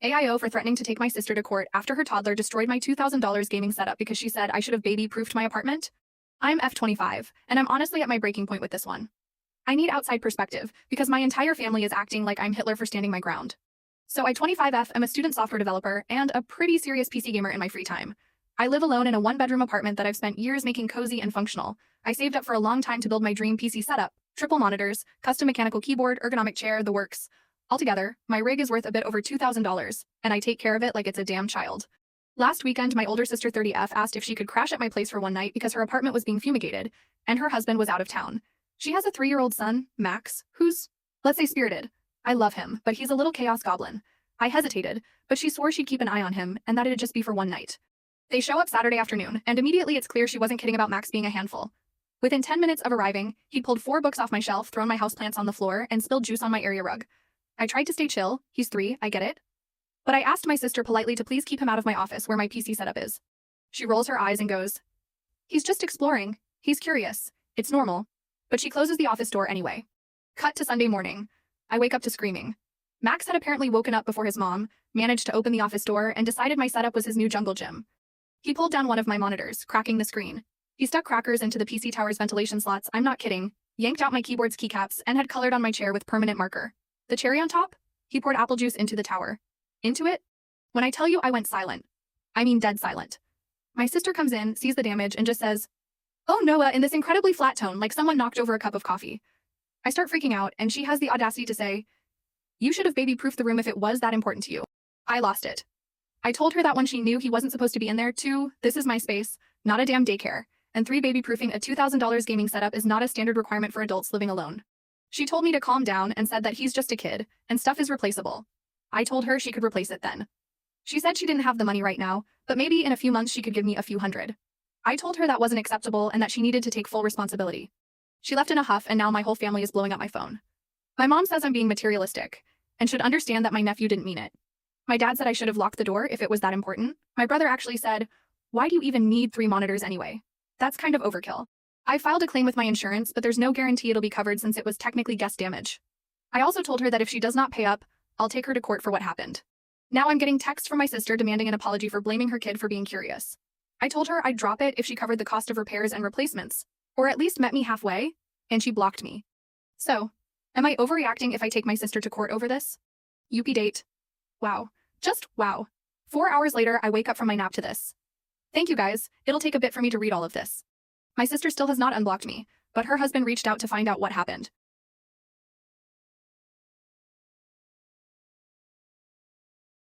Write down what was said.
AIO for threatening to take my sister to court after her toddler destroyed my $2,000 gaming setup because she said I should have baby-proofed my apartment. I'm F25, and I'm honestly at my breaking point with this one. I need outside perspective because my entire family is acting like I'm Hitler for standing my ground. So I 25F am a student software developer and a pretty serious PC gamer in my free time. I live alone in a one-bedroom apartment that I've spent years making cozy and functional. I saved up for a long time to build my dream PC setup, triple monitors, custom mechanical keyboard, ergonomic chair, the works. Altogether, my rig is worth a bit over $2,000, and I take care of it like it's a damn child. Last weekend, my older sister 30F asked if she could crash at my place for one night because her apartment was being fumigated, and her husband was out of town. She has a 3-year-old son, Max, who's, let's say, spirited. I love him, but he's a little chaos goblin. I hesitated, but she swore she'd keep an eye on him and that it'd just be for one night. They show up Saturday afternoon, and immediately it's clear she wasn't kidding about Max being a handful. Within 10 minutes of arriving, he'd pulled 4 books off my shelf, thrown my houseplants on the floor, and spilled juice on my area rug. I tried to stay chill. He's 3, I get it. But I asked my sister politely to please keep him out of my office where my PC setup is. She rolls her eyes and goes, "He's just exploring. He's curious. It's normal." But she closes the office door anyway. Cut to Sunday morning. I wake up to screaming. Max had apparently woken up before his mom, managed to open the office door, and decided my setup was his new jungle gym. He pulled down one of my monitors, cracking the screen. He stuck crackers into the PC tower's ventilation slots, I'm not kidding, yanked out my keyboard's keycaps, and had colored on my chair with permanent marker. The cherry on top? He poured apple juice into the tower. Into it? When I tell you I went silent. I mean dead silent. My sister comes in, sees the damage, and just says, "Oh, Noah," in this incredibly flat tone, like someone knocked over a cup of coffee. I start freaking out, and she has the audacity to say, "You should have baby-proofed the room if it was that important to you." I lost it. I told her that when she knew he wasn't supposed to be in there, too, this is my space, not a damn daycare, and 3, baby-proofing a $2,000 gaming setup is not a standard requirement for adults living alone. She told me to calm down and said that he's just a kid, and stuff is replaceable. I told her she could replace it then. She said she didn't have the money right now, but maybe in a few months she could give me a few hundred. I told her that wasn't acceptable and that she needed to take full responsibility. She left in a huff, and now my whole family is blowing up my phone. My mom says I'm being materialistic, and should understand that my nephew didn't mean it. My dad said I should have locked the door if it was that important. My brother actually said, "Why do you even need 3 monitors anyway? That's kind of overkill." I filed a claim with my insurance, but there's no guarantee it'll be covered since it was technically guest damage. I also told her that if she does not pay up, I'll take her to court for what happened. Now I'm getting texts from my sister demanding an apology for blaming her kid for being curious. I told her I'd drop it if she covered the cost of repairs and replacements, or at least met me halfway, and she blocked me. So, am I overreacting if I take my sister to court over this? UP date. Wow. Just wow. 4 hours later, I wake up from my nap to this. Thank you guys, it'll take a bit for me to read all of this. My sister still has not unblocked me, but her husband reached out to find out what happened.